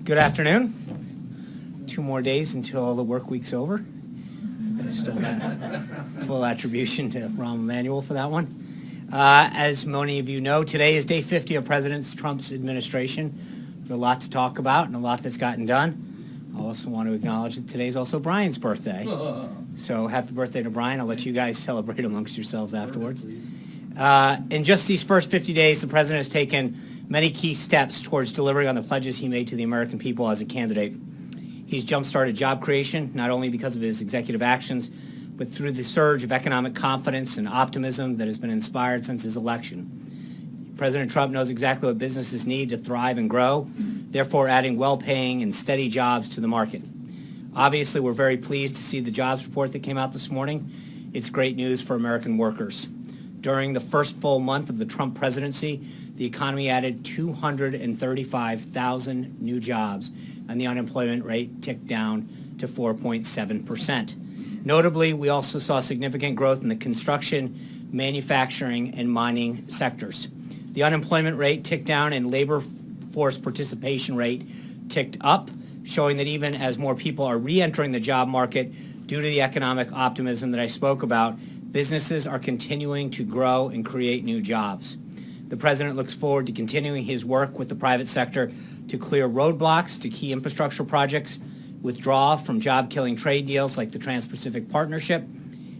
Good afternoon. 2 more days until the work week's over. I stole that full attribution to Rahm Emanuel for that one. As many of you know, today is day 50 of President Trump's administration. There's a lot to talk about and a lot that's gotten done. I also want to acknowledge that today's also Brian's birthday. So happy birthday to Brian. I'll let you guys celebrate amongst yourselves afterwards. In just these first 50 days, the president has taken many key steps towards delivering on the pledges he made to the American people as a candidate. He's jump-started job creation, not only because of his executive actions, but through the surge of economic confidence and optimism that has been inspired since his election. President Trump knows exactly what businesses need to thrive and grow, therefore adding well-paying and steady jobs to the market. Obviously, we're very pleased to see the jobs report that came out this morning. It's great news for American workers. During the first full month of the Trump presidency, the economy added 235,000 new jobs, and the unemployment rate ticked down to 4.7%. Notably, we also saw significant growth in the construction, manufacturing, and mining sectors. The unemployment rate ticked down and labor force participation rate ticked up, showing that even as more people are re-entering the job market due to the economic optimism that I spoke about, businesses are continuing to grow and create new jobs. The president looks forward to continuing his work with the private sector to clear roadblocks to key infrastructure projects, withdraw from job-killing trade deals like the Trans-Pacific Partnership,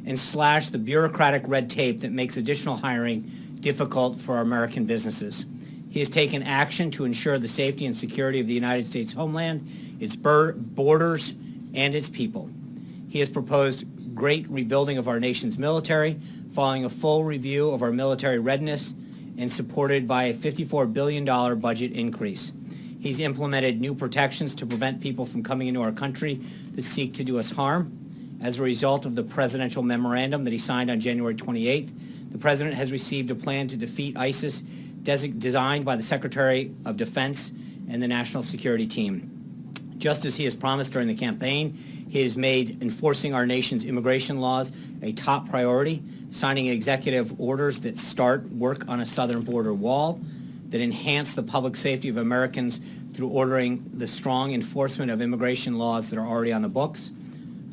and slash the bureaucratic red tape that makes additional hiring difficult for American businesses. He has taken action to ensure the safety and security of the United States homeland, its borders, and its people. He has proposed great rebuilding of our nation's military, following a full review of our military readiness, and supported by a $54 billion budget increase. He's implemented new protections to prevent people from coming into our country that seek to do us harm. As a result of the presidential memorandum that he signed on January 28th, the president has received a plan to defeat ISIS designed by the Secretary of Defense and the National Security Team. Just as he has promised during the campaign, he has made enforcing our nation's immigration laws a top priority, signing executive orders that start work on a southern border wall, that enhance the public safety of Americans through ordering the strong enforcement of immigration laws that are already on the books,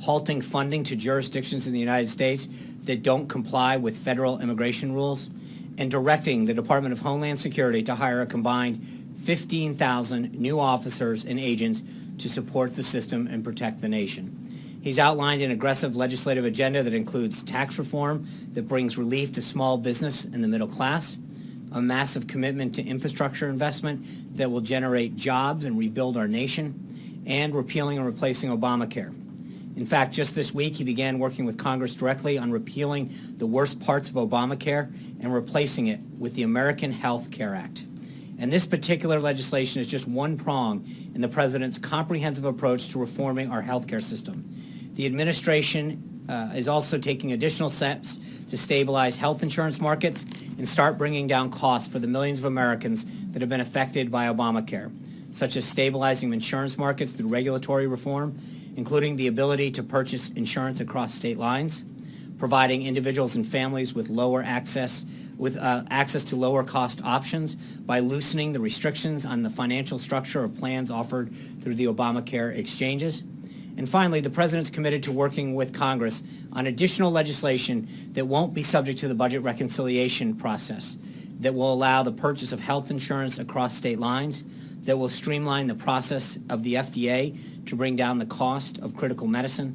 halting funding to jurisdictions in the United States that don't comply with federal immigration rules, and directing the Department of Homeland Security to hire a combined 15,000 new officers and agents to support the system and protect the nation. He's outlined an aggressive legislative agenda that includes tax reform that brings relief to small business and the middle class, a massive commitment to infrastructure investment that will generate jobs and rebuild our nation, and repealing and replacing Obamacare. In fact, just this week, he began working with Congress directly on repealing the worst parts of Obamacare and replacing it with the American Health Care Act. And this particular legislation is just one prong in the president's comprehensive approach to reforming our healthcare system. The administration is also taking additional steps to stabilize health insurance markets and start bringing down costs for the millions of Americans that have been affected by Obamacare, such as stabilizing insurance markets through regulatory reform, including the ability to purchase insurance across state lines, providing individuals and families with access to lower cost options by loosening the restrictions on the financial structure of plans offered through the Obamacare exchanges. And finally, the president's committed to working with Congress on additional legislation that won't be subject to the budget reconciliation process, that will allow the purchase of health insurance across state lines, that will streamline the process of the FDA to bring down the cost of critical medicine,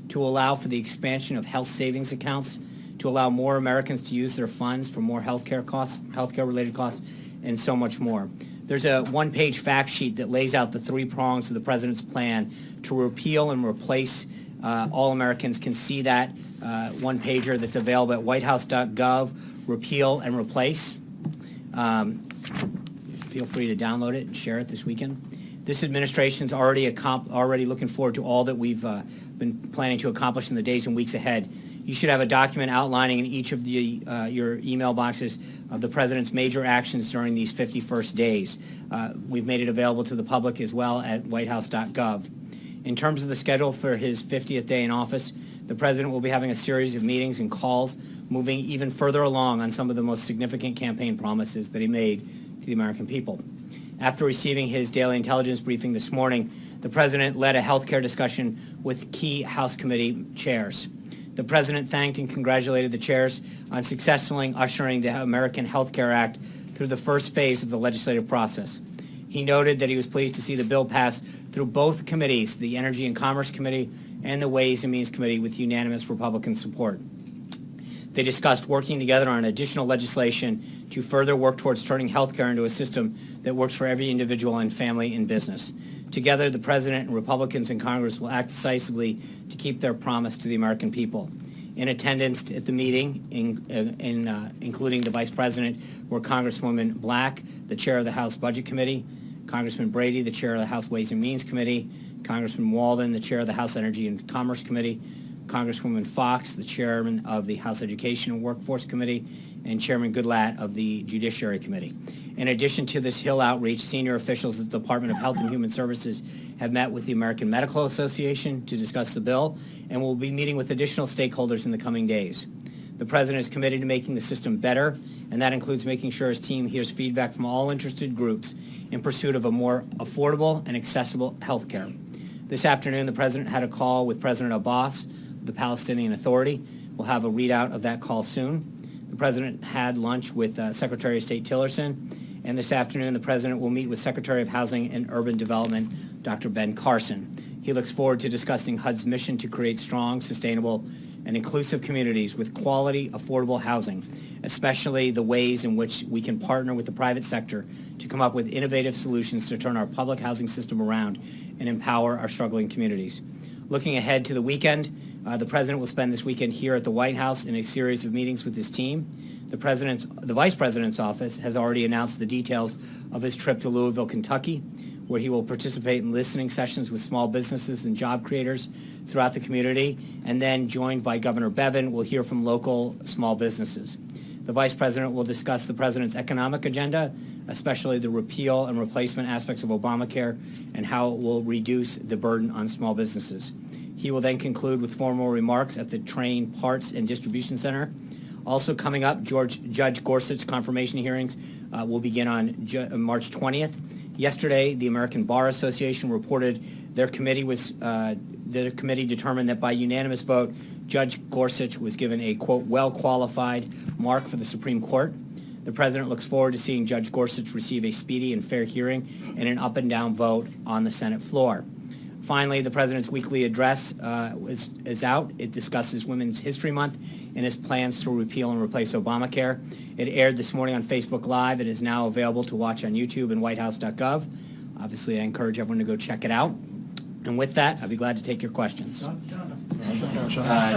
to allow for the expansion of health savings accounts, to allow more Americans to use their funds for more healthcare-related costs, and so much more. There's a one-page fact sheet that lays out the 3 prongs of the president's plan to repeal and replace. All Americans can see that one-pager that's available at whitehouse.gov, repeal and replace. Feel free to download it and share it this weekend. This administration's already looking forward to all that we've been planning to accomplish in the days and weeks ahead. You should have a document outlining in each of your email boxes of the president's major actions during these 51st days. We've made it available to the public as well at whitehouse.gov. In terms of the schedule for his 50th day in office, the president will be having a series of meetings and calls, moving even further along on some of the most significant campaign promises that he made to the American people. After receiving his daily intelligence briefing this morning, the President led a healthcare discussion with key House committee chairs. The President thanked and congratulated the chairs on successfully ushering the American Health Care Act through the first phase of the legislative process. He noted that he was pleased to see the bill pass through both committees, the Energy and Commerce Committee and the Ways and Means Committee, with unanimous Republican support. They discussed working together on additional legislation to further work towards turning healthcare into a system that works for every individual and family and business. Together, the President and Republicans in Congress will act decisively to keep their promise to the American people. In attendance at the meeting, including the Vice President, were Congresswoman Black, the Chair of the House Budget Committee, Congressman Brady, the Chair of the House Ways and Means Committee, Congressman Walden, the Chair of the House Energy and Commerce Committee, Congresswoman Fox, the Chairman of the House Education and Workforce Committee, and Chairman Goodlatte of the Judiciary Committee. In addition to this Hill outreach, senior officials at the Department of Health and Human Services have met with the American Medical Association to discuss the bill and will be meeting with additional stakeholders in the coming days. The President is committed to making the system better, and that includes making sure his team hears feedback from all interested groups in pursuit of a more affordable and accessible health care. This afternoon, the President had a call with President Abbas, the Palestinian Authority. We'll have a readout of that call soon. The President had lunch with Secretary of State Tillerson, and this afternoon the President will meet with Secretary of Housing and Urban Development, Dr. Ben Carson. He looks forward to discussing HUD's mission to create strong, sustainable, and inclusive communities with quality, affordable housing, especially the ways in which we can partner with the private sector to come up with innovative solutions to turn our public housing system around and empower our struggling communities. Looking ahead to the weekend, the President will spend this weekend here at the White House in a series of meetings with his team. The Vice President's office has already announced the details of his trip to Louisville, Kentucky, where he will participate in listening sessions with small businesses and job creators throughout the community, and then, joined by Governor Bevin, will hear from local small businesses. The Vice President will discuss the President's economic agenda, especially the repeal and replacement aspects of Obamacare and how it will reduce the burden on small businesses. He will then conclude with formal remarks at the Train Parts and Distribution Center. Also coming up, Judge Gorsuch's confirmation hearings will begin on March 20th. Yesterday, the American Bar Association reported their committee determined that by unanimous vote, Judge Gorsuch was given a, quote, well-qualified mark for the Supreme Court. The President looks forward to seeing Judge Gorsuch receive a speedy and fair hearing and an up-and-down vote on the Senate floor. Finally, the President's weekly address is out. It discusses Women's History Month and his plans to repeal and replace Obamacare. It aired this morning on Facebook Live. It is now available to watch on YouTube and whitehouse.gov. Obviously, I encourage everyone to go check it out. And with that, I'd be glad to take your questions. John Roberts. I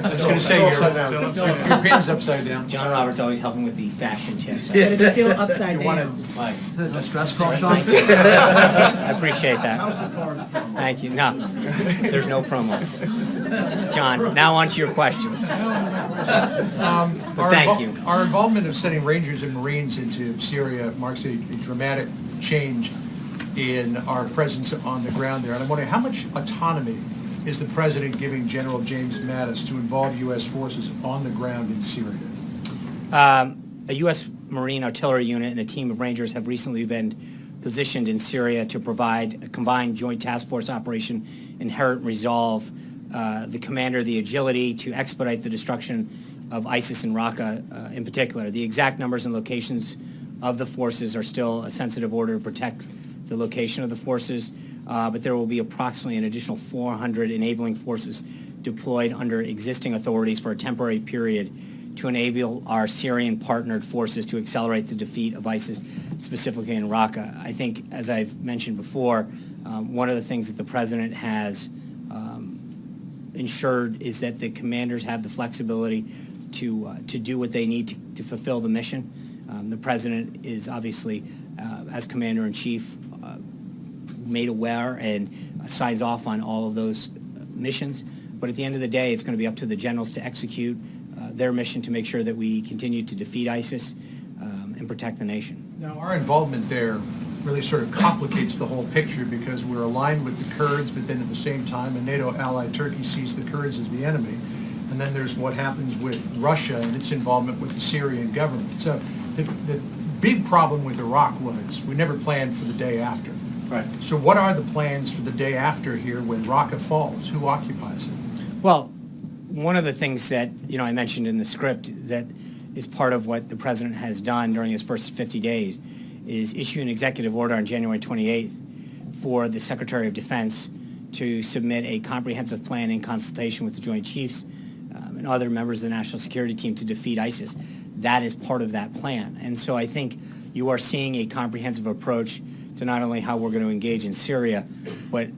was going to say, your pen's upside down. John Roberts always helping with the fashion tips. But it's still upside down. Is that a stress call, Sean? I appreciate that. Thank you. No, there's no promos. John, now on to your questions. Thank you. Our involvement of sending Rangers and Marines into Syria marks a dramatic change in our presence on the ground there. And I'm wondering, how much autonomy is the President giving General James Mattis to involve U.S. forces on the ground in Syria? A U.S. Marine artillery unit and a team of Rangers have recently been positioned in Syria to provide a combined joint task force operation Inherent Resolve, the commander the agility to expedite the destruction of ISIS in Raqqa in particular. The exact numbers and locations of the forces are still a sensitive order to protect the location of the forces, but there will be approximately an additional 400 enabling forces deployed under existing authorities for a temporary period to enable our Syrian partnered forces to accelerate the defeat of ISIS, specifically in Raqqa. I think, as I've mentioned before, one of the things that the President has ensured is that the commanders have the flexibility to do what they need to fulfill the mission. The President is obviously, as Commander-in-Chief, made aware and signs off on all of those missions. But at the end of the day, it's going to be up to the generals to execute their mission to make sure that we continue to defeat ISIS and protect the nation. Now, our involvement there really sort of complicates the whole picture because we're aligned with the Kurds, but then at the same time, a NATO ally, Turkey, sees the Kurds as the enemy. And then there's what happens with Russia and its involvement with the Syrian government. So the big problem with Iraq was we never planned for the day after. Right. So what are the plans for the day after here when Raqqa falls? Who occupies it? Well, one of the things that, I mentioned in the script that is part of what the president has done during his first 50 days is issue an executive order on January 28th for the Secretary of Defense to submit a comprehensive plan in consultation with the Joint Chiefs and other members of the National Security Team to defeat ISIS. That is part of that plan. And so I think you are seeing a comprehensive approach to not only how we're going to engage in Syria, but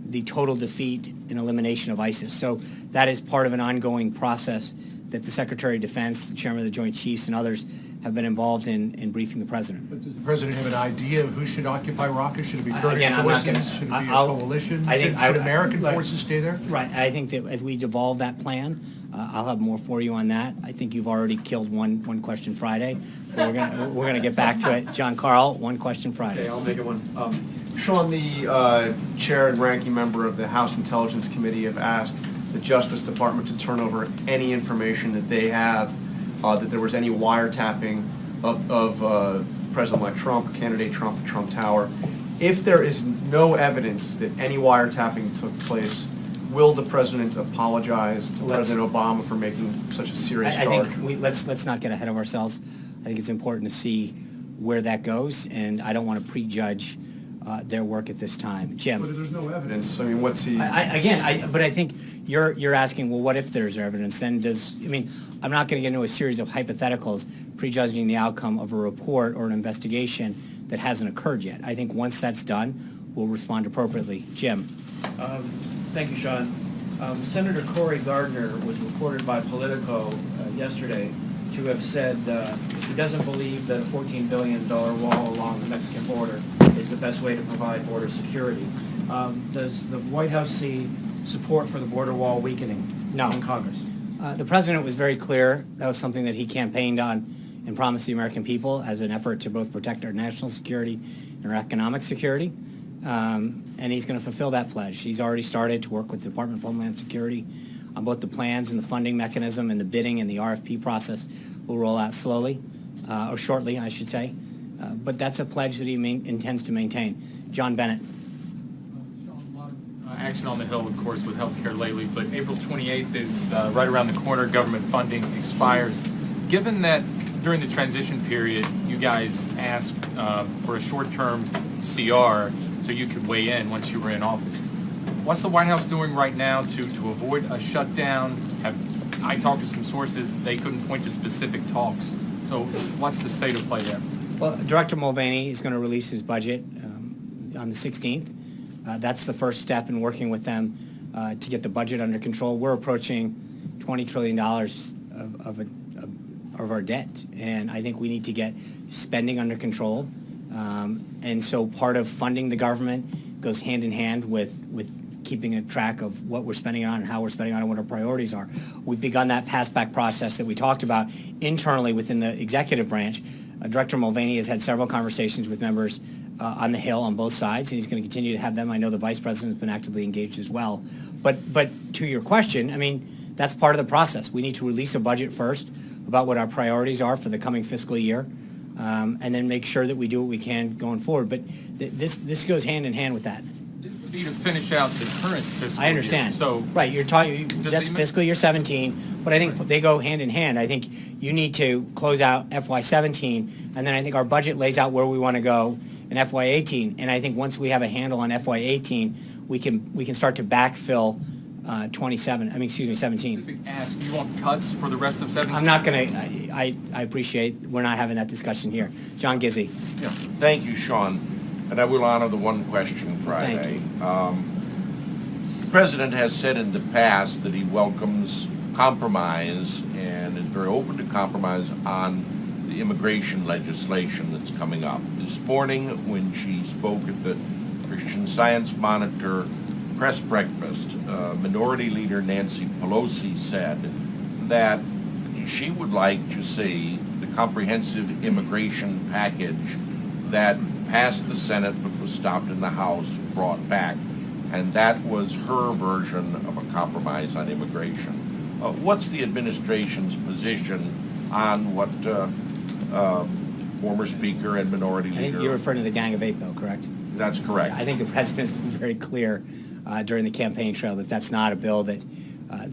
the total defeat and elimination of ISIS. So that is part of an ongoing process that the Secretary of Defense, the Chairman of the Joint Chiefs, and others have been involved in briefing the President. But does the President have an idea of who should occupy Raqqa? Should it be Kurdish Again, I'm not forces? gonna- Should it be a I'll- coalition? I think Should I- American right. forces stay there? Right. I think that as we devolve that plan, I'll have more for you on that. I think you've already killed one question Friday. We're gonna get back to it. John Carl, one question Friday. Okay, I'll make it one. Sean, the chair and ranking member of the House Intelligence Committee have asked the Justice Department to turn over any information that they have that there was any wiretapping of President-elect Trump, candidate Trump, Trump Tower. If there is no evidence that any wiretapping took place, will the president apologize to President Obama for making such a serious I charge? think let's not get ahead of ourselves. I think it's important to see where that goes, and I don't want to prejudge their work at this time. Jim. But if there's no evidence, I mean, what's he? But I think you're asking, well, what if there's evidence? Then I'm not going to get into a series of hypotheticals prejudging the outcome of a report or an investigation that hasn't occurred yet. I think once that's done, we'll respond appropriately. Jim. Thank you, Sean. Senator Cory Gardner was reported by Politico yesterday to have said he doesn't believe that a $14 billion wall along the Mexican border is the best way to provide border security. Does the White House see support for the border wall weakening in Congress? The president was very clear. That was something that he campaigned on and promised the American people as an effort to both protect our national security and our economic security. And he's going to fulfill that pledge. He's already started to work with the Department of Homeland Security on both the plans and the funding mechanism, and the bidding and the RFP process will roll out slowly, or shortly, I should say. But that's a pledge that he intends to maintain. John Bennett. Action on the Hill, of course, with healthcare lately, but April 28th is right around the corner. Government funding expires. Given that during the transition period, you guys asked for a short-term CR so you could weigh in once you were in office, what's the White House doing right now to avoid a shutdown? I talked to some sources, they couldn't point to specific talks. So what's the state of play there? Well, Director Mulvaney is going to release his budget on the 16th. That's the first step in working with them to get the budget under control. We're approaching $20 trillion of our debt, and I think we need to get spending under control. And so part of funding the government goes hand in hand with keeping a track of what we're spending on and how we're spending on and what our priorities are. We've begun that pass-back process that we talked about internally within the executive branch. Director Mulvaney has had several conversations with members on the Hill on both sides, and he's going to continue to have them. I know the Vice President has been actively engaged as well. But to your question, I mean, that's part of the process. We need to release a budget first about what our priorities are for the coming fiscal year, and then make sure that we do what we can going forward. But this goes hand in hand with that. To finish out the current fiscal year. I understand. So right, you're talking. That's fiscal year 17, but I think they go hand in hand. I think you need to close out FY17, and then I think our budget lays out where we want to go in FY18. And I think once we have a handle on FY18, we can start to backfill 17. Ask, you want cuts for the rest of 17? I'm not going to. I appreciate we're not having that discussion here. John Gizzi. Yeah. Thank you, Sean. And I will honor the one question Friday. The President has said in the past that he welcomes compromise and is very open to compromise on the immigration legislation that's coming up. This morning, when she spoke at the Christian Science Monitor press breakfast, Minority Leader Nancy Pelosi said that she would like to see the comprehensive immigration package that passed the Senate but was stopped in the House brought back, and that was her version of a compromise on immigration. What's the administration's position on what former Speaker and Minority I think Leader. you're referring to the Gang of Eight bill, correct? That's correct. I think the president's been very clear during the campaign trail that that's not a bill that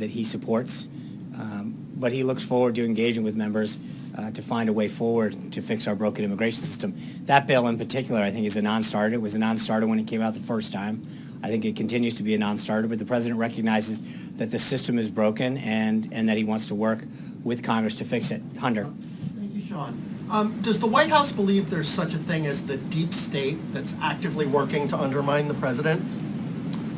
he supports. But he looks forward to engaging with members to find a way forward to fix our broken immigration system. That bill in particular, I think, is a non-starter. It was a non-starter when it came out the first time. I think it continues to be a non-starter, but the president recognizes that the system is broken and that he wants to work with Congress to fix it. Hunter. Thank you, Sean. Does the White House believe there's such a thing as the deep state that's actively working to undermine the president?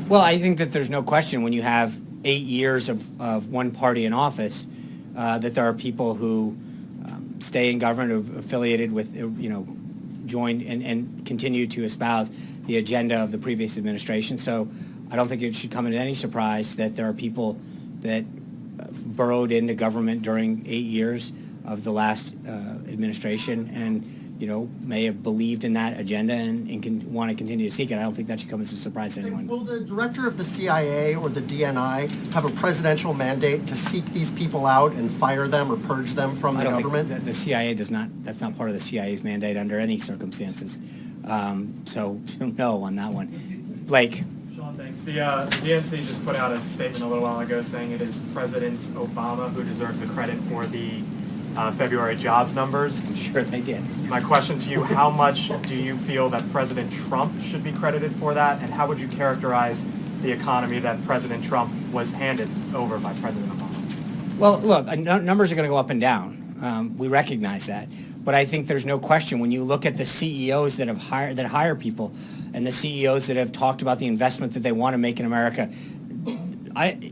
Well, I think that there's no question when you have 8 years of one party in office that there are people who stay in government, who affiliated with, joined and continue to espouse the agenda of the previous administration. So I don't think it should come as any surprise that there are people that burrowed into government during 8 years of the last administration and, may have believed in that agenda and can want to continue to seek it. I don't think that should come as a surprise to anyone. Will the director of the CIA or the DNI have a presidential mandate to seek these people out and fire them or purge them from the government? Think the CIA does not, that's not part of the CIA's mandate under any circumstances. So no on that one. Blake. Sean, thanks. The DNC just put out a statement a little while ago saying it is President Obama who deserves the credit for the February jobs numbers. I'm sure they did. My question to you, how much do you feel that President Trump should be credited for that, and how would you characterize the economy that President Trump was handed over by President Obama? Well, look, numbers are going to go up and down. We recognize that. But I think there's no question when you look at the CEOs that hire people and the CEOs that have talked about the investment that they want to make in America,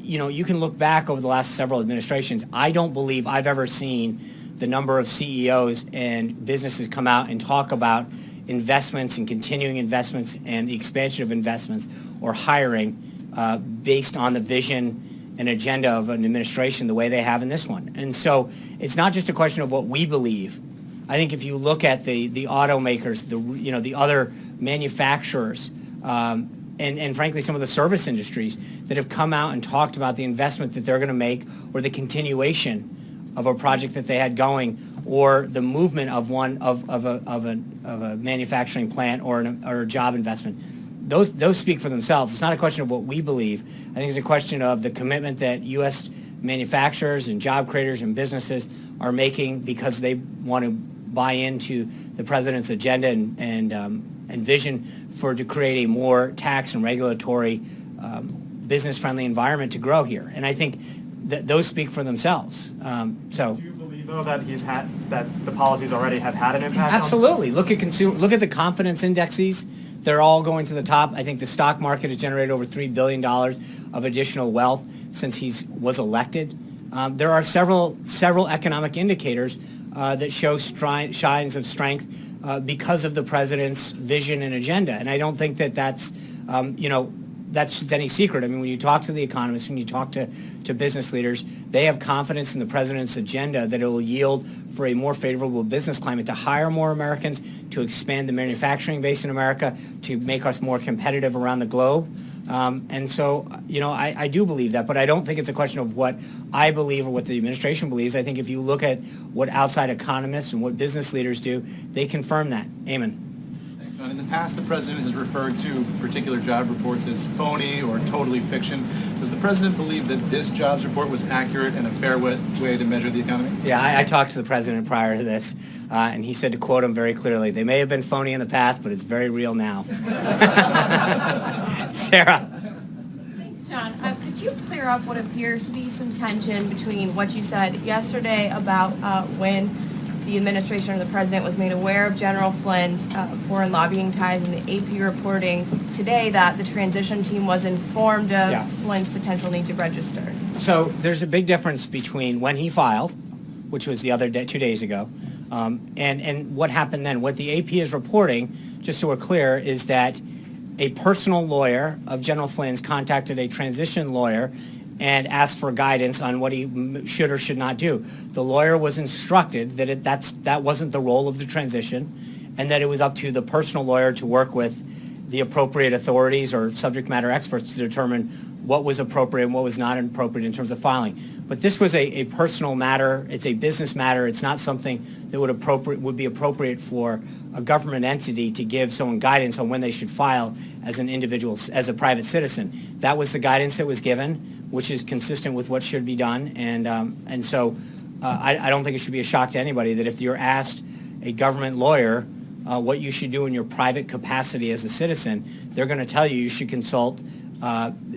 you can look back over the last several administrations. I don't believe I've ever seen the number of CEOs and businesses come out and talk about investments and continuing investments and the expansion of investments or hiring based on the vision and agenda of an administration the way they have in this one. And so it's not just a question of what we believe. I think if you look at the automakers, the other manufacturers, and frankly some of the service industries that have come out and talked about the investment that they're going to make or the continuation of a project that they had going or the movement of a manufacturing plant or a job investment. Those speak for themselves. It's not a question of what we believe. I think it's a question of the commitment that U.S. manufacturers and job creators and businesses are making because they want to buy into the president's agenda and vision to create a more tax and regulatory business-friendly environment to grow here. And I think that those speak for themselves. So. Do you believe, though, that that the policies already have had an impact? Absolutely. Look at the confidence indexes. They're all going to the top. I think the stock market has generated over $3 billion of additional wealth since he was elected. There are several economic indicators that show signs of strength because of the president's vision and agenda. And I don't think that that's any secret. I mean, when you talk to the economists, when you talk to business leaders, they have confidence in the president's agenda that it will yield for a more favorable business climate to hire more Americans, to expand the manufacturing base in America, to make us more competitive around the globe. And so, I do believe that, but I don't think it's a question of what I believe or what the administration believes. I think if you look at what outside economists and what business leaders do, they confirm that. Amen. Thanks, John. In the past, the president has referred to particular job reports as phony or totally fiction. Does the president believe that this jobs report was accurate and a fair way to measure the economy? Yeah, I talked to the president prior to this, and he said, to quote him very clearly, they may have been phony in the past, but it's very real now. Sarah. Thanks, John. Could you clear up what appears to be some tension between what you said yesterday about when the administration or the president was made aware of General Flynn's foreign lobbying ties, and the AP reporting today that the transition team was informed of Flynn's potential need to register? So there's a big difference between when he filed, which was the other day, 2 days ago, and what happened then. What the AP is reporting, just so we're clear, is that a personal lawyer of General Flynn's contacted a transition lawyer and asked for guidance on what he should or should not do. The lawyer was instructed that that wasn't the role of the transition, and that it was up to the personal lawyer to work with the appropriate authorities or subject matter experts to determine what was appropriate and what was not appropriate in terms of filing. But this was a personal matter. It's a business matter. It's not something that would be appropriate for a government entity to give someone guidance on when they should file as an individual, as a private citizen. That was the guidance that was given, which is consistent with what should be done. And so I don't think it should be a shock to anybody that if you're asked a government lawyer what you should do in your private capacity as a citizen, they're going to tell you should consult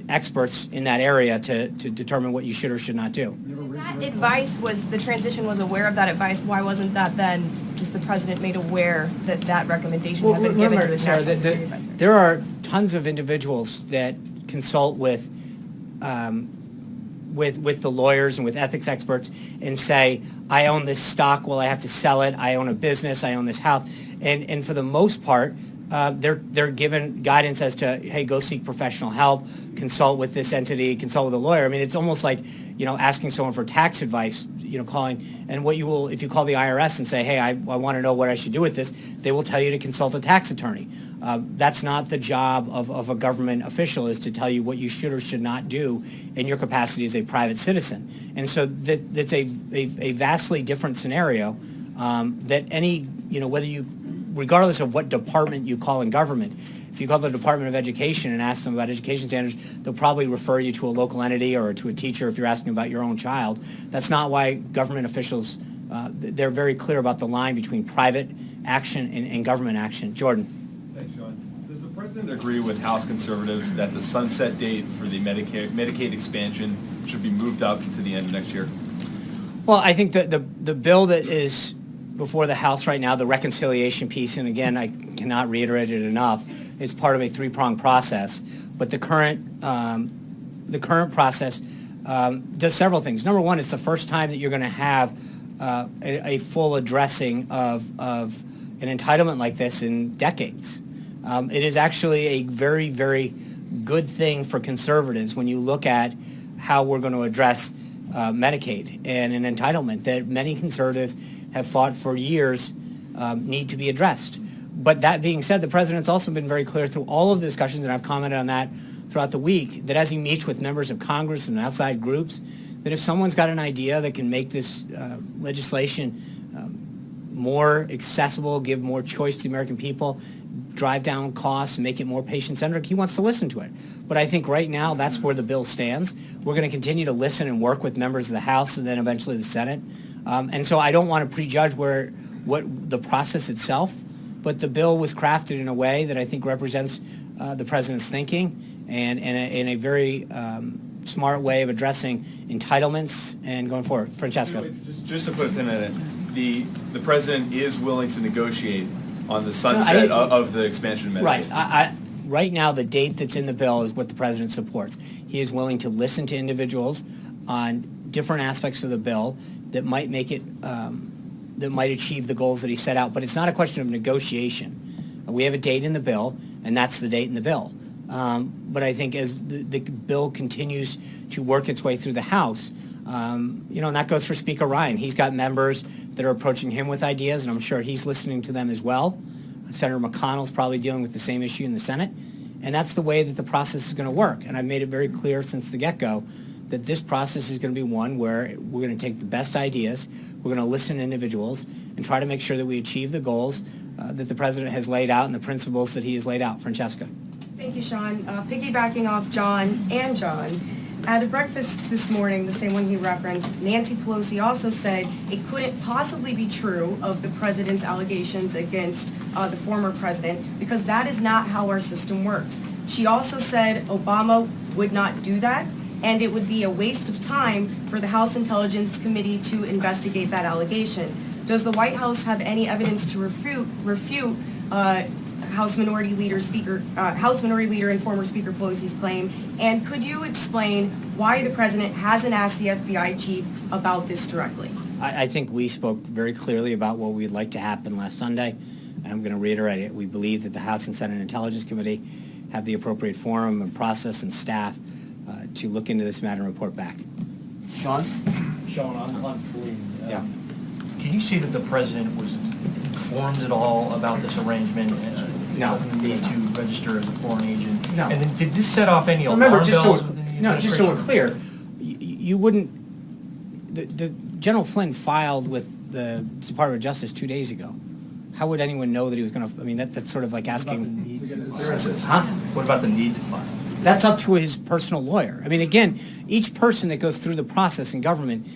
experts in that area to determine what you should or should not do. That advice the transition was aware of that advice. Why wasn't that then just the president made aware that that recommendation had been given to his national security advisor? There are tons of individuals that consult with the lawyers and with ethics experts and say, I own this stock, well, I have to sell it, I own a business, I own this house. And for the most part, they're given guidance as to, hey, go seek professional help, consult with this entity, consult with a lawyer. I mean, it's almost like, asking someone for tax advice, calling, and if you call the IRS and say, hey, I want to know what I should do with this, they will tell you to consult a tax attorney. That's not the job of a government official, is to tell you what you should or should not do in your capacity as a private citizen. And so that's a vastly different scenario that regardless of what department you call in government, if you call the Department of Education and ask them about education standards, they'll probably refer you to a local entity or to a teacher if you're asking about your own child. That's not why government officials, they're very clear about the line between private action and government action. Jordan. Thanks, Sean. Does the president agree with House conservatives that the sunset date for the Medicaid expansion should be moved up to the end of next year? Well, I think that the bill that is before the House right now, the reconciliation piece, and again, I cannot reiterate it enough, it's part of a three-pronged process. But the current process does several things. Number one, it's the first time that you're going to have a full addressing of an entitlement like this in decades. It is actually a very, very good thing for conservatives when you look at how we're going to address Medicaid and an entitlement that many conservatives have fought for years need to be addressed. But that being said, the president's also been very clear through all of the discussions, and I've commented on that throughout the week, that as he meets with members of Congress and outside groups, that if someone's got an idea that can make this legislation more accessible, give more choice to the American people, drive down costs, make it more patient-centric, he wants to listen to it. But I think right now that's where the bill stands. We're going to continue to listen and work with members of the House and then eventually the Senate. And so I don't want to prejudge what the process itself, but the bill was crafted in a way that I think represents the president's thinking and in a very smart way of addressing entitlements and going forward. Francesco. Just to put a pin in it, the president is willing to negotiate on the sunset of the expansion of Medicaid. Right. Right now, the date that's in the bill is what the president supports. He is willing to listen to individuals on different aspects of the bill that might make it, that might achieve the goals that he set out. But it's not a question of negotiation. We have a date in the bill, and that's the date in the bill. But I think as the bill continues to work its way through the House, and that goes for Speaker Ryan. He's got members that are approaching him with ideas, and I'm sure he's listening to them as well. Senator McConnell's probably dealing with the same issue in the Senate. And that's the way that the process is going to work. And I've made it very clear since the get-go that this process is going to be one where we're going to take the best ideas, we're going to listen to individuals, and try to make sure that we achieve the goals that the president has laid out and the principles that he has laid out. Francesca. Thank you, Sean. Piggybacking off John, at a breakfast this morning, the same one he referenced, Nancy Pelosi also said it couldn't possibly be true of the president's allegations against the former president because that is not how our system works. She also said Obama would not do that, and it would be a waste of time for the House Intelligence Committee to investigate that allegation. Does the White House have any evidence to refute House Minority Leader and former Speaker Pelosi's claim? And could you explain why the president hasn't asked the FBI chief about this directly? I think we spoke very clearly about what we'd like to happen last Sunday, and I'm going to reiterate it. We believe that the House and Senate Intelligence Committee have the appropriate forum and process and staff to look into this matter and report back. Sean, on Flynn, Yeah. can you see that the president was informed at all about this arrangement? No. Need to register as a foreign agent? No. And then did this set off any alarm Remember, just bells so within the No, just so we're clear, you wouldn't, the General Flynn filed with the Department of Justice 2 days ago. How would anyone know that he was going to, I mean, that's sort of like asking. What about the need to file? That's up to his personal lawyer. I mean, again, each person that goes through the process in government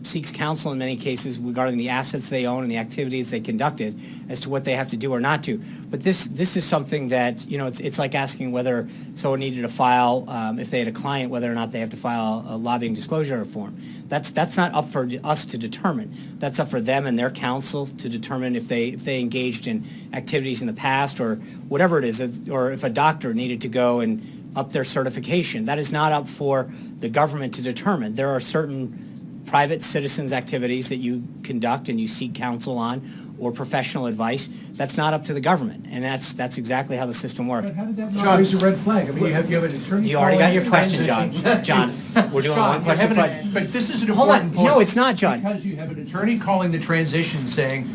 seeks counsel in many cases regarding the assets they own and the activities they conducted as to what they have to do or not to. But this is something that, you know, it's like asking whether someone needed to file, if they had a client, whether or not they have to file a lobbying disclosure form. That's not up for us to determine. That's up for them and their counsel to determine if they engaged in activities in the past or whatever it is, or if a doctor needed to go and up their certification. That is not up for the government to determine. There are certain private citizens' activities that you conduct and you seek counsel on or professional advice. That's not up to the government, and that's exactly how the system works. But how did that not raise a red flag? I mean, you have an attorney. You already got your question, John. John, we're doing one question. But this is an Hold on. important point. No, it's not, John. Because you have an attorney calling the transition saying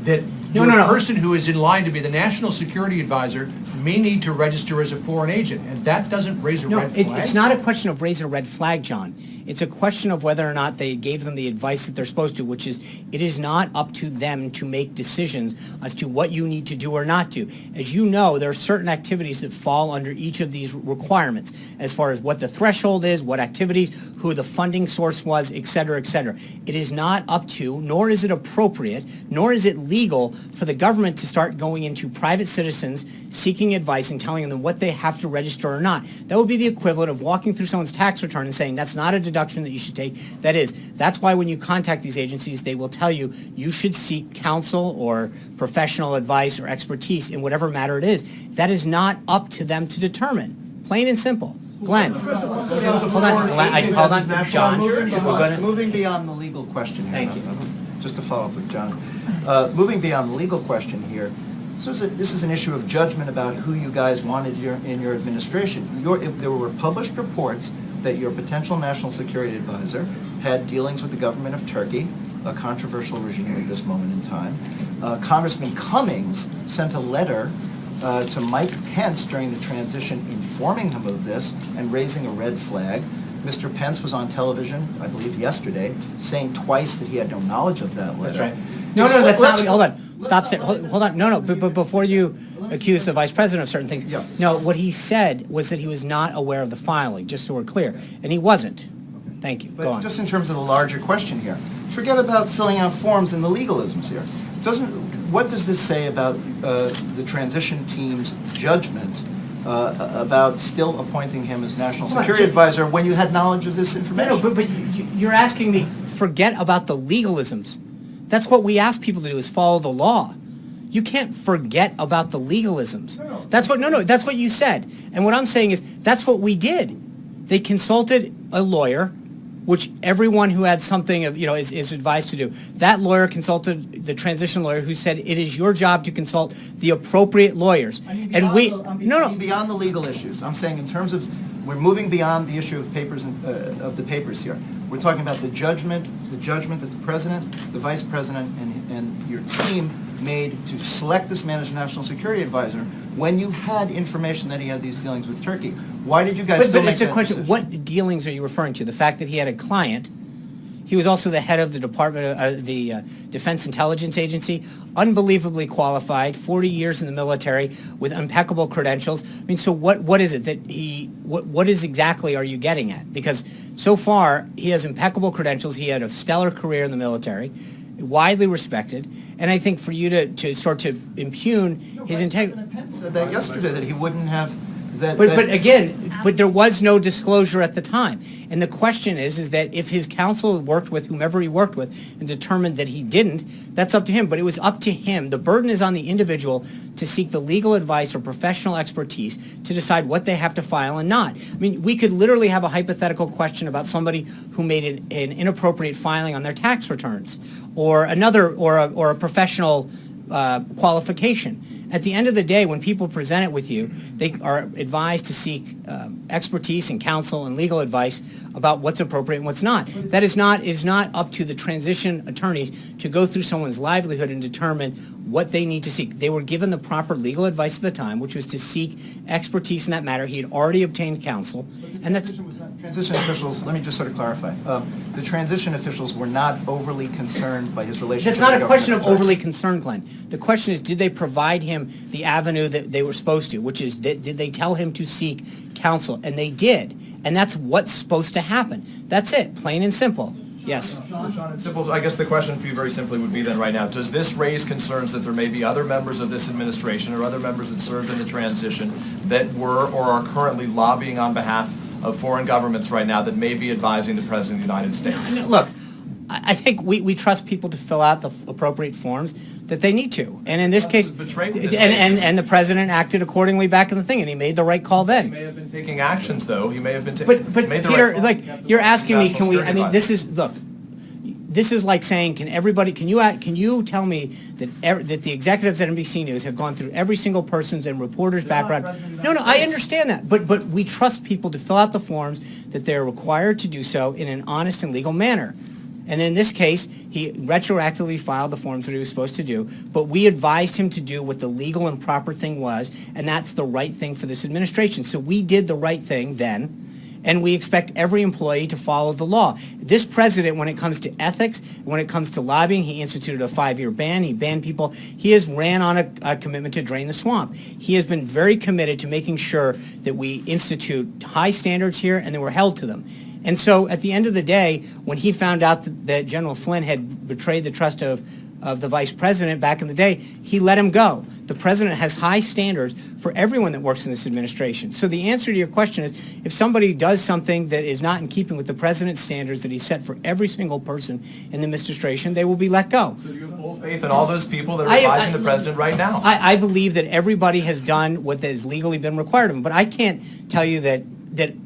that No. the person who is in line to be the national security advisor may need to register as a foreign agent, and that doesn't raise a red flag? It's not a question of raising a red flag, John. It's a question of whether or not they gave them the advice that they're supposed to, which is it is not up to them to make decisions as to what you need to do or not do. As you know, there are certain activities that fall under each of these requirements as far as what the threshold is, what activities, who the funding source was, et cetera, et cetera. It is not up to, nor is it appropriate, nor is it legal for the government to start going into private citizens seeking advice and telling them what they have to register or not. That would be the equivalent of walking through someone's tax return and saying that's not a deduction that you should take. That's why when you contact these agencies, they will tell you you should seek counsel or professional advice or expertise in whatever matter it is. That is not up to them to determine. Plain and simple. Glenn. Hold on, John. Moving beyond the legal question here. Thank you. Just to follow up with John. Moving beyond the legal question here, so this is an issue of judgment about who you guys wanted in your administration. If there were published reports that your potential national security advisor had dealings with the government of Turkey, a controversial regime at this moment in time. Congressman Cummings sent a letter to Mike Pence during the transition informing him of this and raising a red flag. Mr. Pence was on television, I believe yesterday, saying twice that he had no knowledge of that letter. That's right. No, that's not. Hold on. Stop. Hold on. No. But before you accuse the vice president of certain things, no. What he said was that he was not aware of the filing. Just so we're clear, and he wasn't. Thank you. Go on. But just in terms of the larger question here, forget about filling out forms and the legalisms here. What does this say about the transition team's judgment about still appointing him as national security advisor when you had knowledge of this information? No, but you're asking me, forget about the legalisms. That's what we ask people to do, is follow the law. You can't forget about the legalisms. That's what you said. And what I'm saying is, that's what we did. They consulted a lawyer, which everyone who had something of, is advised to do. That lawyer consulted the transition lawyer, who said it is your job to consult the appropriate lawyers. Beyond the legal issues. I'm saying in terms of, we're moving beyond the issue of the papers here. We're talking about the judgment that the president, the vice president, and your team made to select this man as national security advisor when you had information that he had these dealings with Turkey. Why did you guys still make that decision? What dealings are you referring to? The fact that he had a client. He was also the head of the Department of the Defense Intelligence Agency, unbelievably qualified, 40 years in the military with impeccable credentials. I mean, so what is it that what is exactly are you getting at? Because so far, he has impeccable credentials. He had a stellar career in the military, widely respected, and I think for you to sort to impugn his integrity. President Pence said that yesterday, that he wouldn't have that. But there was no disclosure at the time, and the question is that if his counsel worked with whomever he worked with and determined that he didn't, that's up to him. But it was up to him. The burden is on the individual to seek the legal advice or professional expertise to decide what they have to file and not. I mean, we could literally have a hypothetical question about somebody who made an inappropriate filing on their tax returns, or a professional qualification. At the end of the day, when people present it with you, they are advised to seek expertise and counsel and legal advice about what's appropriate and what's not. That is not up to the transition attorneys to go through someone's livelihood and determine what they need to seek. They were given the proper legal advice at the time, which was to seek expertise in that matter. He had already obtained counsel, and that's... Transition officials, let me just sort of clarify. The transition officials were not overly concerned by his relationship. It's not with a question of government. overly concerned, Glenn. The question is, did they provide him the avenue that they were supposed to, which is, did they tell him to seek counsel? And they did. And that's what's supposed to happen. That's it, plain and simple. Yes. Sean, and simple, I guess the question for you very simply would be then right now, does this raise concerns that there may be other members of this administration or other members that served in the transition that were or are currently lobbying on behalf of foreign governments right now that may be advising the President of the United States? Look, I think we trust people to fill out the appropriate forms that they need to. And in this case, and the President acted accordingly back in the thing, and he made the right call then. He may have been taking actions, though. He may have been But made the Peter, right call. like, you're asking me, can we, I mean, National this is like saying, can you tell me that the executives at NBC News have gone through every single person's and reporter's background? No, I understand that, but we trust people to fill out the forms that they're required to do so in an honest and legal manner. And in this case, he retroactively filed the forms that he was supposed to do, but we advised him to do what the legal and proper thing was, and that's the right thing for this administration. So we did the right thing then, and we expect every employee to follow the law. This president, when it comes to ethics, when it comes to lobbying, he instituted a 5-year ban. He banned people. He has ran on a commitment to drain the swamp. He has been very committed to making sure that we institute high standards here and that we're held to them. And so at the end of the day, when he found out that General Flynn had betrayed the trust of the vice president back in the day, he let him go. The president has high standards for everyone that works in this administration. So the answer to your question is, if somebody does something that is not in keeping with the president's standards that he set for every single person in the administration, they will be let go. So do you have full faith in all those people that are advising the president right now? I believe that everybody has done what has legally been required of them, but I can't tell you that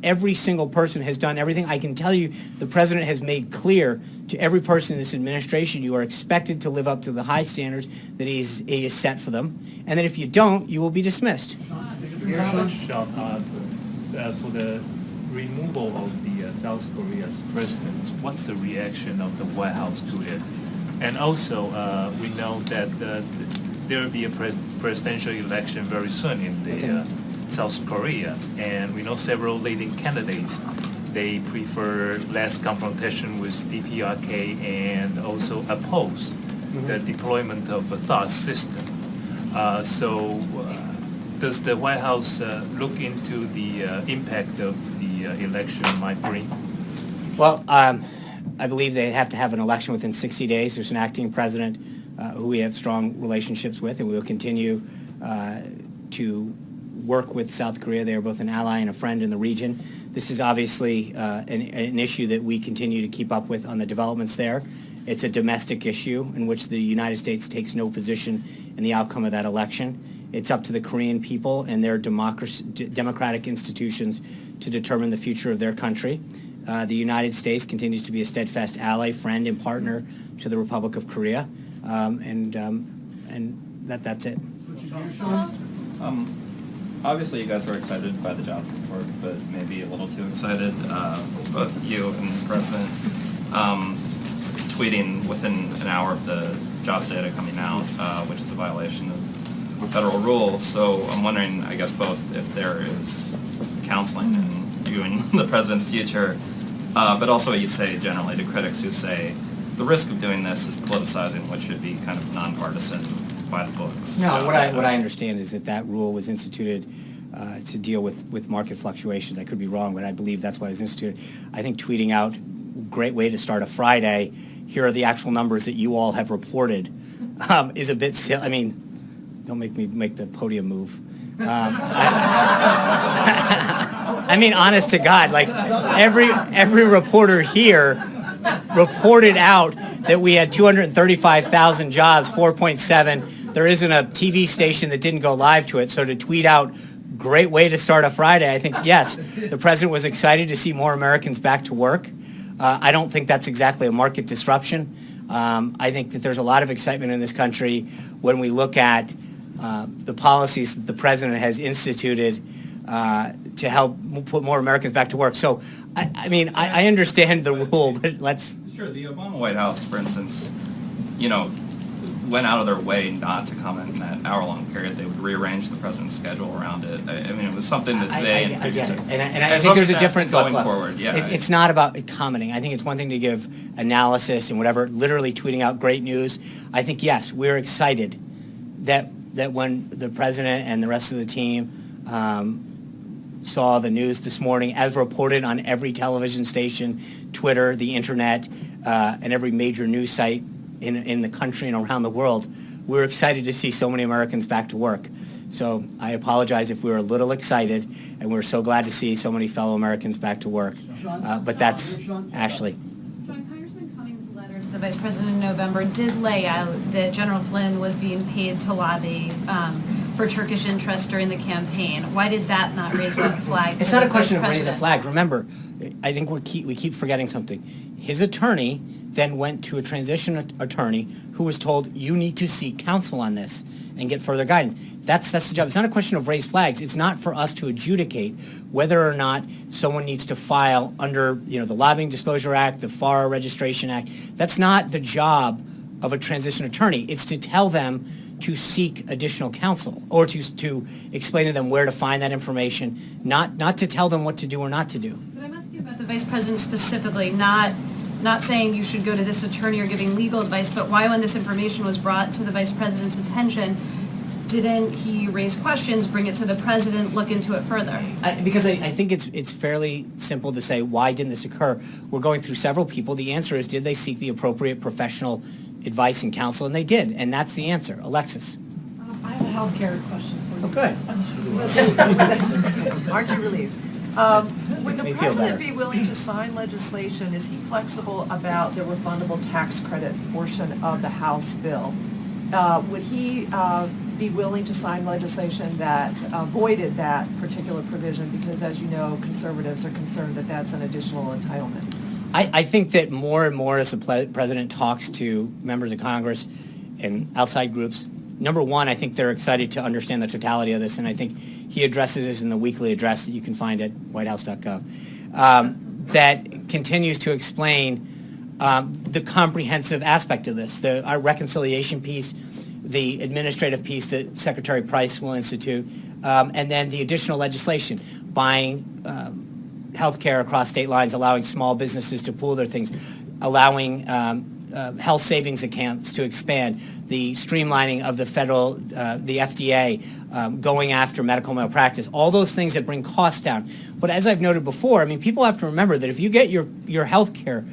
every single person has done everything. I can tell you the president has made clear to every person in this administration, you are expected to live up to the high standards that he has set for them, and that if you don't, you will be dismissed. Sean, for the removal of the South Korea's president, what's the reaction of the White House to it? And also, we know that there will be a presidential election very soon in the South Korea, and we know several leading candidates. They prefer less confrontation with DPRK and also oppose the deployment of a THAAD system. So does the White House look into the impact of the election might bring? Well, I believe they have to have an election within 60 days. There's an acting president who we have strong relationships with, and we will continue to work with South Korea. They are both an ally and a friend in the region. This is obviously an issue that we continue to keep up with on the developments there. It's a domestic issue in which the United States takes no position in the outcome of that election. It's up to the Korean people and their democratic institutions to determine the future of their country. The United States continues to be a steadfast ally, friend, and partner to the Republic of Korea, and that's it. Obviously, you guys are excited by the job report, but maybe a little too excited. Both you and the president tweeting within an hour of the jobs data coming out, which is a violation of federal rules. So I'm wondering, I guess, both if there is counseling in viewing the president's future, but also what you say generally to critics who say the risk of doing this is politicizing what should be kind of nonpartisan by the books. No, what I understand is that rule was instituted to deal with market fluctuations. I could be wrong, but I believe that's why it was instituted. I think tweeting out, great way to start a Friday, here are the actual numbers that you all have reported, is a bit silly. I mean, don't make me make the podium move. I mean, honest to God, like every reporter here reported out that we had 235,000 jobs, 4.7. There isn't a TV station that didn't go live to it, so to tweet out, great way to start a Friday, I think, yes, the president was excited to see more Americans back to work. I don't think that's exactly a market disruption. I think that there's a lot of excitement in this country when we look at the policies that the president has instituted to help put more Americans back to work. So, I understand the rule, but let's... Sure, the Obama White House, for instance, went out of their way not to comment in that hour-long period. They would rearrange the president's schedule around it. It was something that they... I get it. And I think there's a difference going forward. Yeah, it's not about commenting. I think it's one thing to give analysis and whatever, literally tweeting out great news. I think, yes, we're excited that when the president and the rest of the team saw the news this morning, as reported on every television station, Twitter, the internet, and every major news site in the country and around the world, we're excited to see so many Americans back to work. So I apologize if we were a little excited, and we're so glad to see so many fellow Americans back to work. But that's Ashley. Congressman Cummings' letter to the Vice President in November did lay out that General Flynn was being paid to lobby for Turkish interests during the campaign. Why did that not raise a flag? It's not a question of raising a flag. Remember, I think we keep forgetting something. His attorney then went to a transition attorney who was told, you need to seek counsel on this and get further guidance. That's the job. It's not a question of raised flags. It's not for us to adjudicate whether or not someone needs to file under the Lobbying Disclosure Act, the FAR Registration Act. That's not the job of a transition attorney. It's to tell them to seek additional counsel or to explain to them where to find that information, not to tell them what to do or not to do. But I'm asking about the Vice President specifically, not saying you should go to this attorney or giving legal advice, but why, when this information was brought to the Vice President's attention, didn't he raise questions, bring it to the President, look into it further? Because I think it's fairly simple to say, why didn't this occur? We're going through several people. The answer is, did they seek the appropriate professional advice and counsel? And they did, and that's the answer. Alexis. I have a healthcare question for you. Okay. Aren't you relieved? Would the president be willing to sign legislation? Is he flexible about the refundable tax credit portion of the House bill? Would he be willing to sign legislation that avoided that particular provision? Because, as you know, conservatives are concerned that that's an additional entitlement. I think that more and more as the president talks to members of Congress and outside groups, number one, I think they're excited to understand the totality of this, and I think he addresses this in the weekly address that you can find at whitehouse.gov, that continues to explain the comprehensive aspect of this, our reconciliation piece, the administrative piece that Secretary Price will institute, and then the additional legislation, buying health care across state lines, allowing small businesses to pool their things, allowing health savings accounts to expand, the streamlining of the federal, the FDA, going after medical malpractice, all those things that bring costs down. But as I've noted before, people have to remember that if you get your health care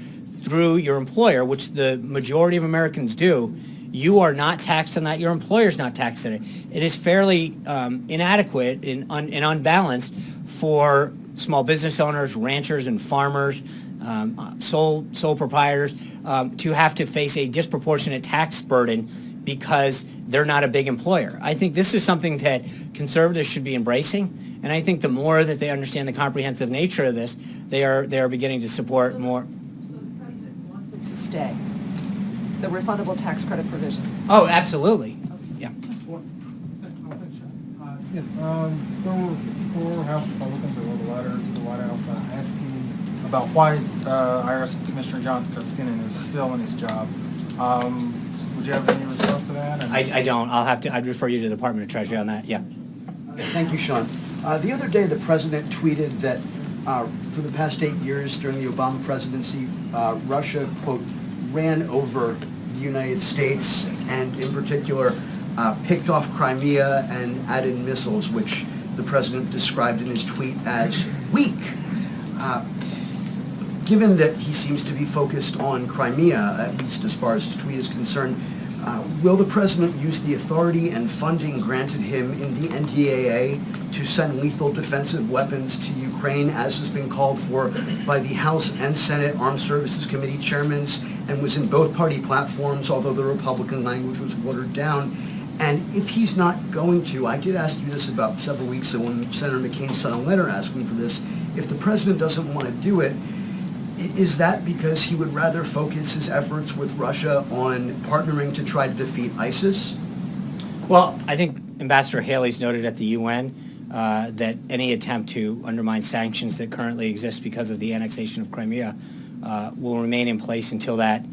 through your employer, which the majority of Americans do, you are not taxed on that. Your employer's not taxed on it. It is fairly inadequate and unbalanced for small business owners, ranchers, and farmers, sole proprietors, to have to face a disproportionate tax burden because they're not a big employer. I think this is something that conservatives should be embracing, and I think the more that they understand the comprehensive nature of this, they are beginning to support more. So the president wants it to stay, the refundable tax credit provisions? Oh, absolutely. Yeah. Yes, there were 54 House Republicans that wrote a letter to the White House asking about why IRS Commissioner John Koskinen is still in his job. Would you have any response to that? I don't. I'd refer you to the Department of Treasury on that. Yeah. Thank you, Sean. The other day, the president tweeted that for the past 8 years during the Obama presidency, Russia, quote, ran over the United States and, in particular, picked off Crimea and added missiles, which the president described in his tweet as weak. Given that he seems to be focused on Crimea, at least as far as his tweet is concerned, will the president use the authority and funding granted him in the NDAA to send lethal defensive weapons to Ukraine, as has been called for by the House and Senate Armed Services Committee chairmen, and was in both party platforms, although the Republican language was watered down? And if he's not going to, I did ask you this about several weeks ago when Senator McCain sent a letter asking for this, if the president doesn't want to do it, Is that because he would rather focus his efforts with Russia on partnering to try to defeat ISIS? Well, I think Ambassador Haley's noted at the UN that any attempt to undermine sanctions that currently exist because of the annexation of Crimea will remain in place until that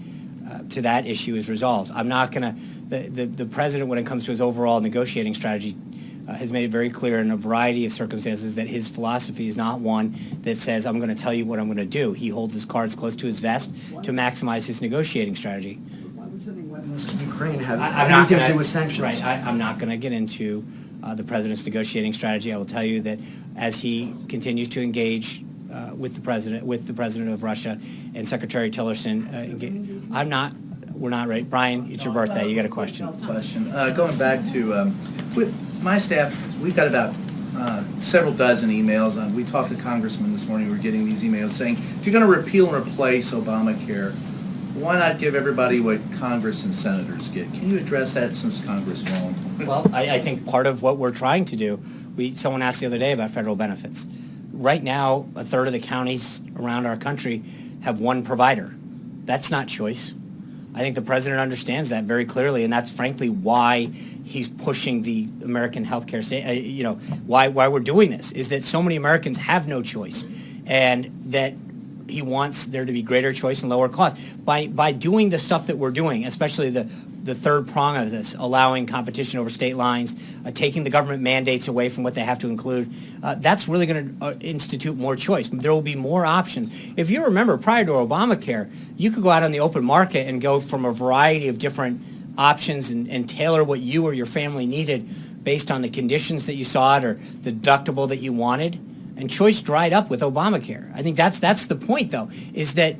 issue is resolved. I'm not going to, the president, when it comes to his overall negotiating strategy, has made it very clear in a variety of circumstances that his philosophy is not one that says, I'm going to tell you what I'm going to do. He holds his cards close to his vest to maximize his negotiating strategy. Why would sending weapons to Ukraine have I'm anything to do with sanctions? Right, I'm not going to get into the president's negotiating strategy. I will tell you that as he continues to engage with the president of Russia and Secretary Tillerson, we're not right. Brian, it's your birthday. You got a question. Going back to my staff, we've got about several dozen emails. We talked to congressmen this morning. We were getting these emails saying, if you're going to repeal and replace Obamacare, why not give everybody what Congress and senators get? Can you address that since Congress won't? Well, I think part of what we're trying to do, someone asked the other day about federal benefits. Right now, a third of the counties around our country have one provider. That's not choice. I think the president understands that very clearly, and that's frankly why he's pushing the American healthcare state. Why we're doing this is that so many Americans have no choice, and that he wants there to be greater choice and lower cost. By doing the stuff that we're doing, especially the third prong of this, allowing competition over state lines, taking the government mandates away from what they have to include, that's really going to institute more choice. There will be more options. If you remember, prior to Obamacare, you could go out on the open market and go from a variety of different options and tailor what you or your family needed based on the conditions that you sought or the deductible that you wanted. And choice dried up with Obamacare. I think that's the point, though, is that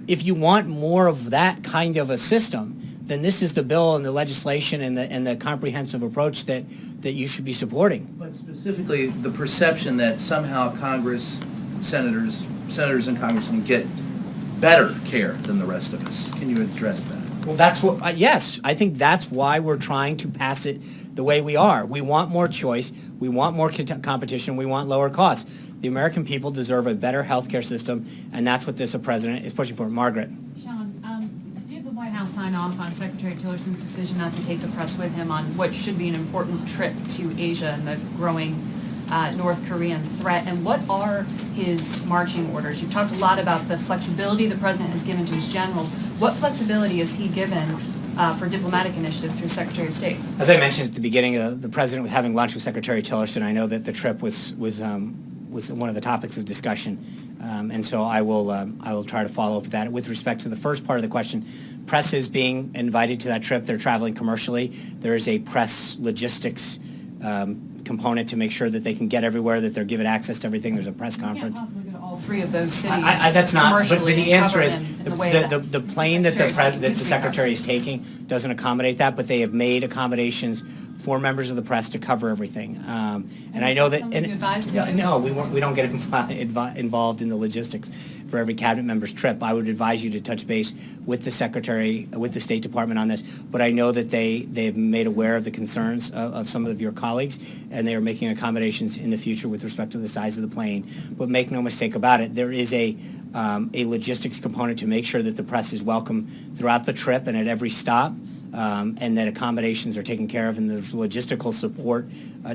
if you want more of that kind of a system, then this is the bill and the legislation and the comprehensive approach that you should be supporting. But specifically, the perception that somehow Congress, senators and congressmen get better care than the rest of us. Can you address that? Well, that's what, yes, I think that's why we're trying to pass it the way we are. We want more choice. We want more competition. We want lower costs. The American people deserve a better health care system, and that's what this president is pushing for. Margaret. Sean, did the White House sign off on Secretary Tillerson's decision not to take the press with him on what should be an important trip to Asia and the growing North Korean threat? And what are his marching orders? You've talked a lot about the flexibility the president has given to his generals. What flexibility is he given for diplomatic initiatives to his Secretary of State? As I mentioned at the beginning, the president was having lunch with Secretary Tillerson. I know that the trip was one of the topics of discussion, and so I will try to follow up with that. With respect to the first part of the question, press is being invited to that trip. They're traveling commercially. There is a press logistics component to make sure that they can get everywhere, that they're given access to everything. There's a press conference. You can't possibly go to all three of those cities. That's not. But the answer is the the plane that the secretary is taking doesn't accommodate that, but they have made accommodations for members of the press to cover everything. And I know that. No, we don't get involved in the logistics for every cabinet member's trip. I would advise you to touch base with the secretary, with the State Department on this. But I know that they have made aware of the concerns of some of your colleagues, and they are making accommodations in the future with respect to the size of the plane. But make no mistake about it, there is a logistics component to make sure that the press is welcome throughout the trip and at every stop. And that accommodations are taken care of, and there's logistical support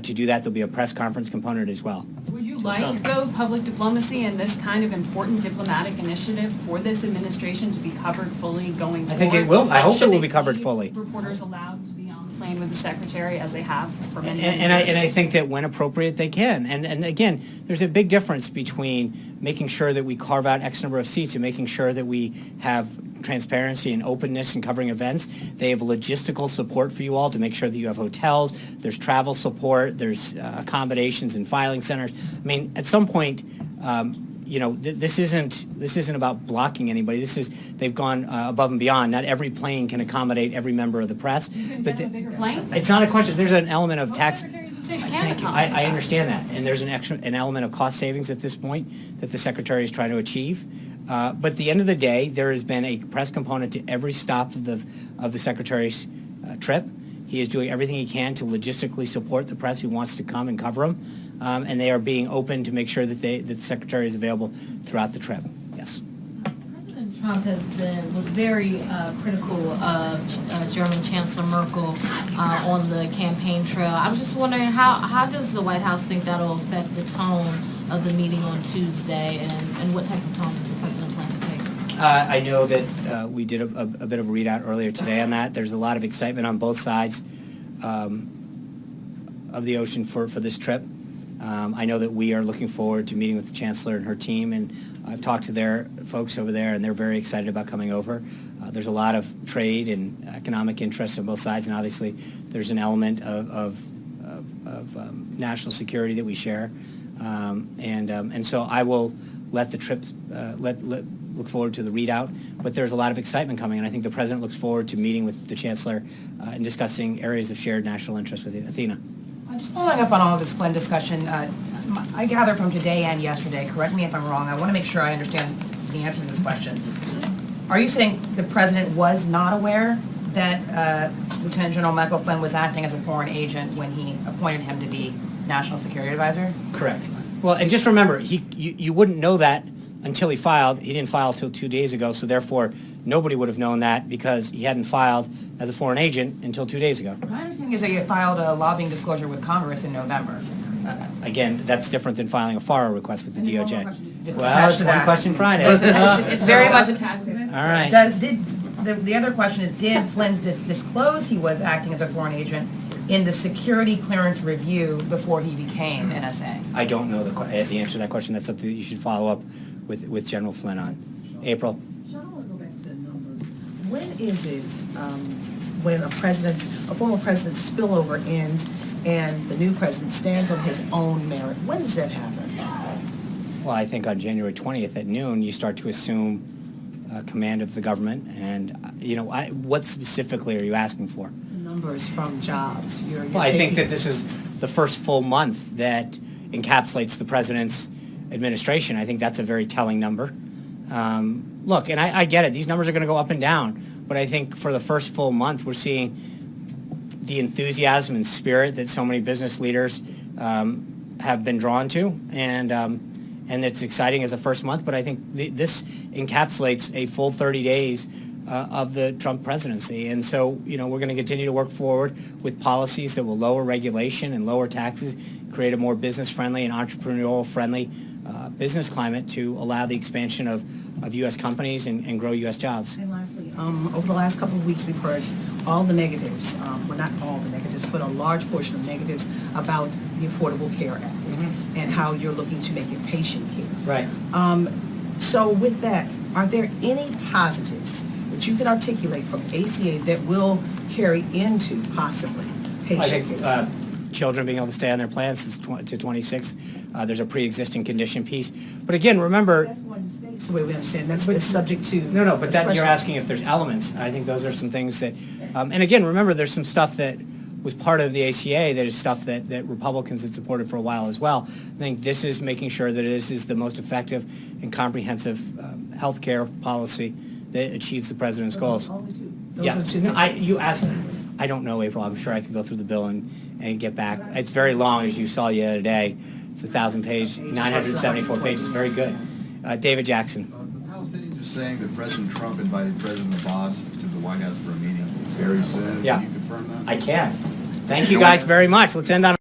to do that. There'll be a press conference component as well. Would you like, though, public diplomacy and this kind of important diplomatic initiative for this administration to be covered fully going forward? I think it will. I hope it will be covered fully. Reporters allowed to be on the plane with the secretary as they have for many years. And I think that when appropriate, they can. And again, there's a big difference between making sure that we carve out X number of seats and making sure that we have transparency and openness and covering events. They have logistical support for you all to make sure that you have hotels, there's travel support, there's accommodations and filing centers. I mean, at some point, this isn't about blocking anybody. They've gone above and beyond. Not every plane can accommodate every member of the press. But a bigger plane? It's not a question. There's an element of tax. Thank you. I understand that, and there's an element of cost savings at this point that the secretary is trying to achieve. But at the end of the day, there has been a press component to every stop of the secretary's trip. He is doing everything he can to logistically support the press who wants to come and cover him, and they are being open to make sure that the secretary is available throughout the trip. Yes. Trump was very critical of German Chancellor Merkel on the campaign trail. I was just wondering, how does the White House think that'll affect the tone of the meeting on Tuesday, and what type of tone does the president plan to take? I know that we did a bit of a readout earlier today on that. There's a lot of excitement on both sides of the ocean for this trip. I know that we are looking forward to meeting with the Chancellor and her team, and I've talked to their folks over there, and they're very excited about coming over. There's a lot of trade and economic interest on both sides, and obviously there's an element of national security that we share. And so I will let the trip, look forward to the readout, but there's a lot of excitement coming, and I think the President looks forward to meeting with the Chancellor and discussing areas of shared national interest with Athena. Just following up on all of this Flynn discussion, I gather from today and yesterday, correct me if I'm wrong, I want to make sure I understand the answer to this question. Are you saying the President was not aware that Lieutenant General Michael Flynn was acting as a foreign agent when he appointed him to be National Security Advisor? Correct. Well, and just remember, you wouldn't know that until he filed. He didn't file till 2 days ago, so therefore nobody would have known that because he hadn't filed as a foreign agent until 2 days ago. My understanding is that you filed a lobbying disclosure with Congress in November. Again, that's different than filing a FARA request with the DOJ. Well, Attached it's to one that. question Friday. It's very much attached to this. All right. The other question is, did Flynn disclose he was acting as a foreign agent in the security clearance review before he became NSA? I don't know the answer to that question. That's something that you should follow up with General Flynn on. April? When is it when a former president's spillover ends and the new president stands on his own merit? When does that happen? Well, I think on January 20th at noon, you start to assume command of the government. And, what specifically are you asking for? Numbers from jobs. Well, I think that this is the first full month that encapsulates the president's administration. I think that's a very telling number. Look, and I get it. These numbers are going to go up and down. But I think for the first full month, we're seeing the enthusiasm and spirit that so many business leaders have been drawn to. And it's exciting as a first month. But I think this encapsulates a full 30 days of the Trump presidency. And so, we're going to continue to work forward with policies that will lower regulation and lower taxes, create a more business-friendly and entrepreneurial-friendly business climate to allow the expansion of U.S. companies and grow U.S. jobs. And lastly, over the last couple of weeks, we've heard all the negatives, well, not all the negatives, but a large portion of negatives about the Affordable Care Act and how you're looking to make it patient care. Right. So with that, are there any positives that you can articulate from ACA that will carry into possibly patient care? I think children being able to stay on their plans to 26. There's a pre-existing condition piece. But again, remember... That's one of the states, the way we understand. That's subject to... No, but that you're asking if there's elements. I think those are some things that... and again, remember, there's some stuff that was part of the ACA that is stuff that Republicans had supported for a while as well. I think this is making sure that this is the most effective and comprehensive health care policy that achieves the president's goals. Only two. Yeah, Those are two. you asked. I don't know, April. I'm sure I could go through the bill and get back. It's very long, as you saw the other day. It's 1,000-page, 974 pages. Very good. David Jackson. The Palestinians are saying that President Trump invited President Abbas to the White House for a meeting very soon. Yeah. Can you confirm that? I can. Thank you guys very much. Let's end on